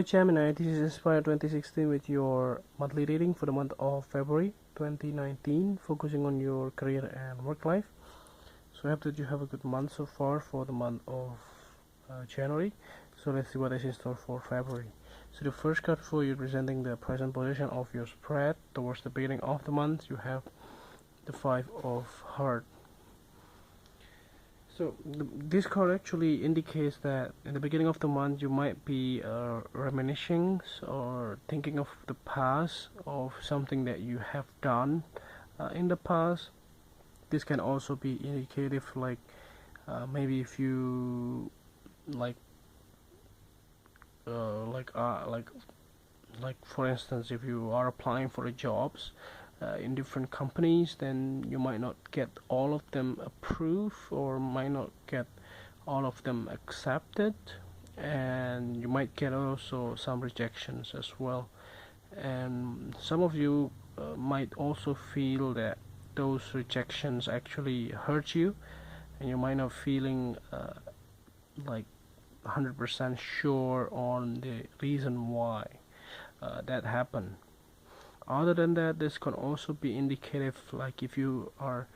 Gemini, this is Inspire 2016 with your monthly reading for the month of February 2019, focusing on your career and work life. So I hope that you have a good month so far for the month of January. So let's see what is in store for February. So the first card for you representing the present position of your spread towards the beginning of the month, you have the Five of Hearts. So this card actually indicates that in the beginning of the month you might be reminiscing or thinking of the past, of something that you have done in the past. This can also be indicative, like maybe if you like for instance, if you are applying for jobs in different companies, then you might not get all of them approved or might not get all of them accepted, and you might get also some rejections as well. And some of you might also feel that those rejections actually hurt you, and you might not feeling like 100% sure on the reason why that happened. Other than that, this can also be indicative, like if you are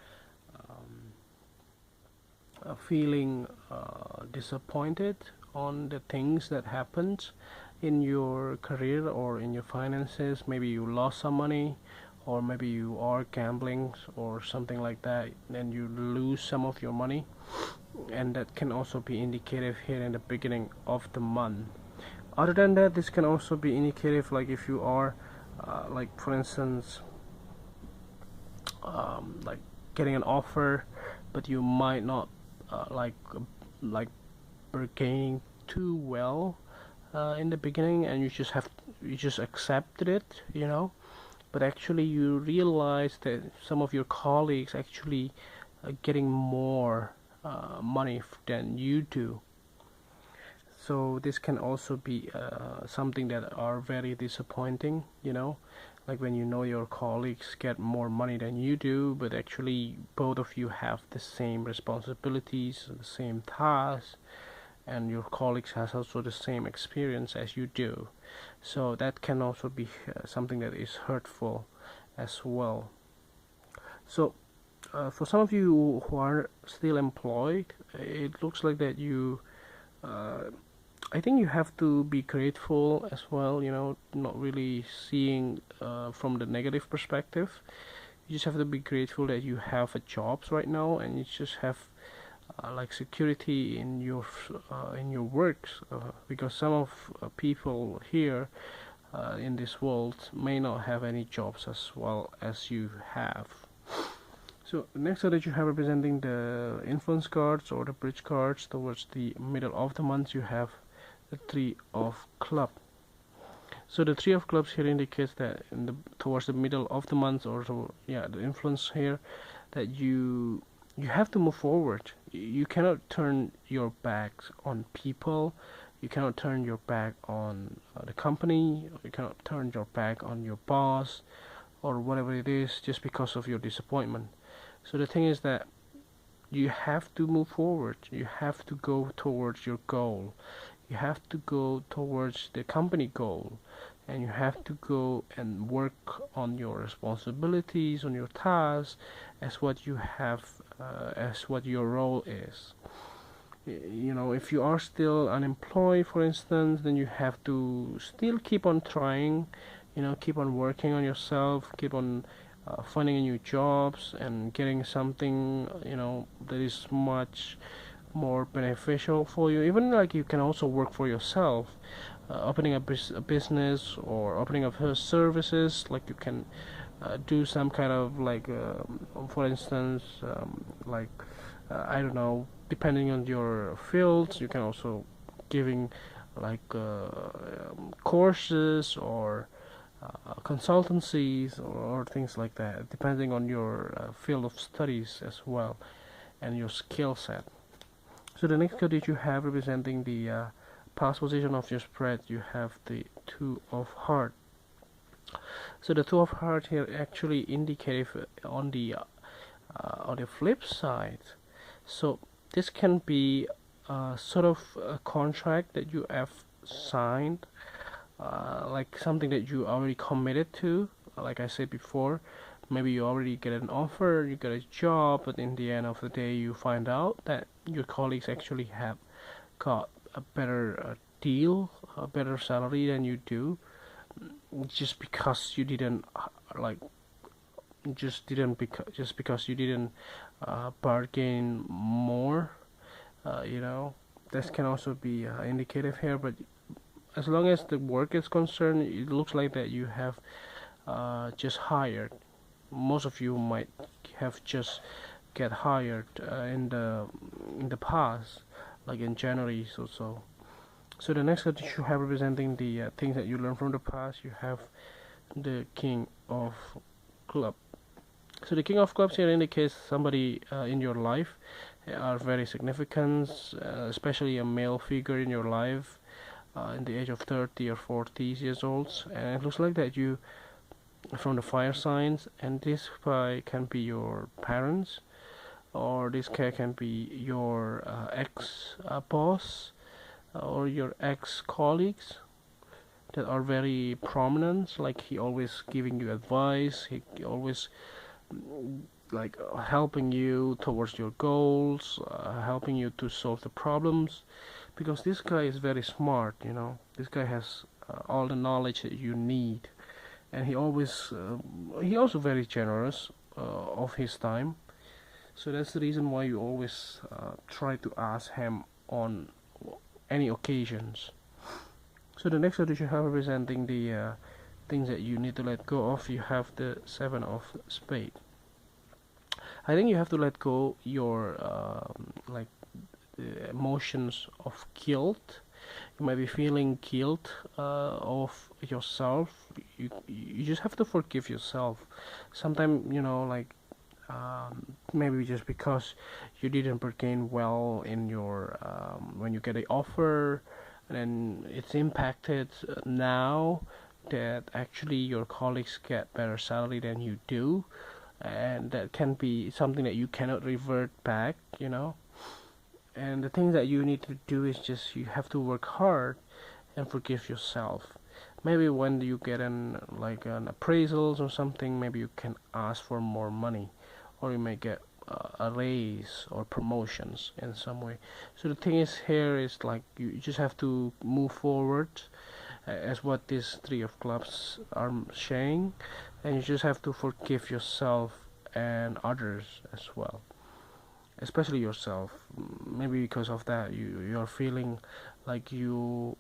feeling disappointed on the things that happened in your career or in your finances. Maybe you lost some money, or maybe you are gambling or something like that, and you lose some of your money, and that can also be indicative here in the beginning of the month. Other than that, this can also be indicative, like if you are like for instance like getting an offer, but you might not like bargaining too well in the beginning, and you just accepted it, but actually you realize that some of your colleagues actually getting more money than you do. So this can also be something that are very disappointing, like when your colleagues get more money than you do, but actually both of you have the same responsibilities, the same tasks, and your colleagues has also the same experience as you do. So that can also be something that is hurtful as well. So for some of you who are still employed, it looks like that you I think you have to be grateful as well, not really seeing from the negative perspective. You just have to be grateful that you have a jobs right now, and you just have like security in your works, because some of people here in this world may not have any jobs as well as you have. So next card that you have representing the influence cards or the bridge cards towards the middle of the month, you have the Three of Clubs. So the Three of Clubs here indicates that towards the middle of the month, or the influence here, that you have to move forward. You cannot turn your backs on people. You cannot turn your back on the company. You cannot turn your back on your boss or whatever it is, just because of your disappointment. So the thing is that you have to move forward. You have to go towards your goal. You have to go towards the company goal, and you have to go and work on your responsibilities, on your tasks, as what you have, as what your role is. If you are still unemployed, for instance, then you have to still keep on trying, keep on working on yourself, keep on finding new jobs and getting something that is much more beneficial for you. Even like you can also work for yourself, opening a business or opening up services, like you can do some kind of like for instance I don't know, depending on your fields, you can also giving like courses or consultancies or things like that, depending on your field of studies as well and your skill set. So the next card that you have representing the past position of your spread, you have the Two of Hearts. So the Two of Hearts here actually indicates on the flip side. So this can be sort of a contract that you have signed like something that you already committed to. Like I said before, maybe you already get an offer, you get a job, but in the end of the day you find out that your colleagues actually have got a better deal, a better salary than you do, just because you didn't like just because you didn't bargain more. You know, this can also be indicative here, but as long as the work is concerned, it looks like that you have just hired. Most of you might have just get hired in the past, like in January or so. So the next card that you have representing the things that you learned from the past, you have the King of Clubs. So the King of Clubs here indicates somebody in your life are very significant, especially a male figure in your life in the age of 30 or 40 years old, and it looks like that you from the fire signs, and this guy can be your parents, or this guy can be your ex boss or your ex colleagues that are very prominent, like he always giving you advice, he always like helping you towards your goals, helping you to solve the problems, because this guy is very smart, you know, this guy has all the knowledge that you need, and he also very generous of his time. So that's the reason why you always try to ask him on any occasions. So the next card that you have representing the things that you need to let go of, you have the Seven of Spades. I think you have to let go your like the emotions of guilt. You might be feeling guilt of yourself. You just have to forgive yourself. Sometimes, you know, like maybe just because you didn't bargain well in your when you get an offer, and then it's impacted now that actually your colleagues get better salary than you do, and that can be something that you cannot revert back, you know. And the thing that you need to do is just you have to work hard and forgive yourself. Maybe when you get an like an appraisals or something, maybe you can ask for more money, or you may get a raise or promotions in some way. So the thing is here is like you just have to move forward, as what this Three of Clubs are saying, and you just have to forgive yourself and others as well, especially yourself. Maybe because of that you're feeling like you,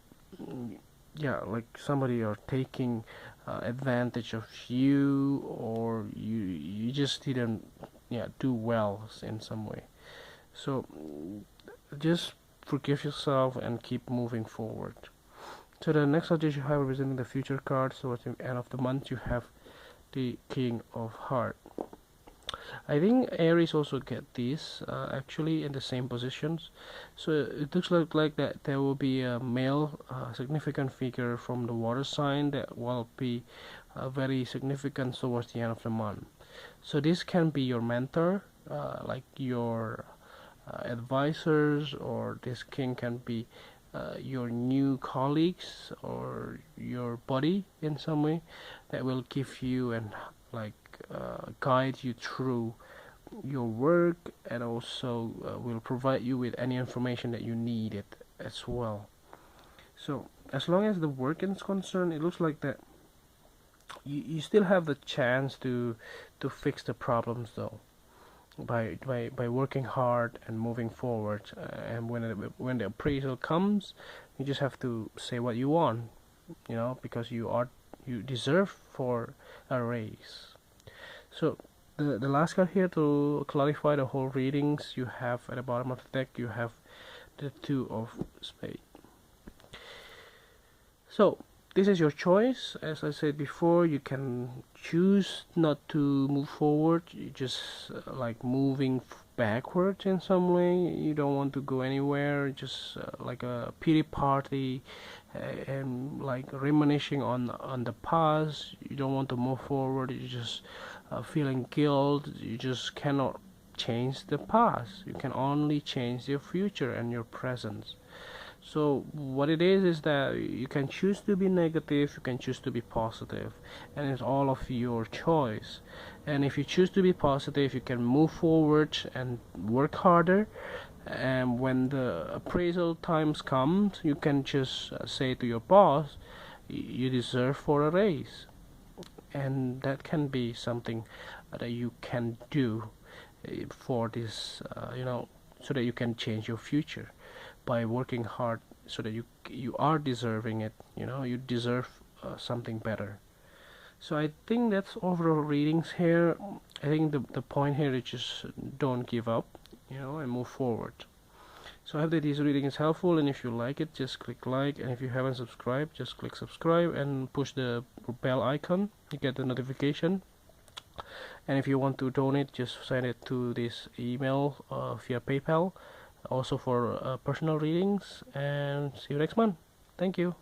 yeah, like somebody are taking advantage of you, or you just didn't, yeah, do well in some way. So just forgive yourself and keep moving forward. So the next subject you have representing the future card, so at the end of the month you have the King of Hearts. I think Aries also get this actually in the same positions. So it looks like that there will be a male significant figure from the water sign that will be very significant towards the end of the month. So this can be your mentor, like your advisors, or this king can be your new colleagues or your buddy in some way that will give you and like guide you through your work, and also will provide you with any information that you needed as well. So as long as the work is concerned, it looks like that you still have the chance to fix the problems though, by working hard and moving forward, and when the appraisal comes, you just have to say what you want, you know, because you deserve for a raise. So the last card here to clarify the whole readings, you have at the bottom of the deck you have the Two of Spades. So this is your choice. As I said before, you can choose not to move forward. You just like moving backwards in some way. You don't want to go anywhere. Just like a pity party, and like reminiscing on the past. You don't want to move forward. You just feeling guilt. You just cannot change the past. You can only change your future and your present. So what it is that you can choose to be negative, you can choose to be positive, and it's all of your choice. And if you choose to be positive, you can move forward and work harder, and when the appraisal times comes, you can just say to your boss, you deserve for a raise. And that can be something that you can do for this, so that you can change your future by working hard, so that you are deserving it. You deserve something better. So I think that's overall readings here. I think the point here is just don't give up, and move forward. So I hope that this reading is helpful, and if you like it, just click like, and if you haven't subscribed, just click subscribe and push the bell icon to get the notification. And if you want to donate, just send it to this email via PayPal, also for personal readings. And see you next month. Thank you.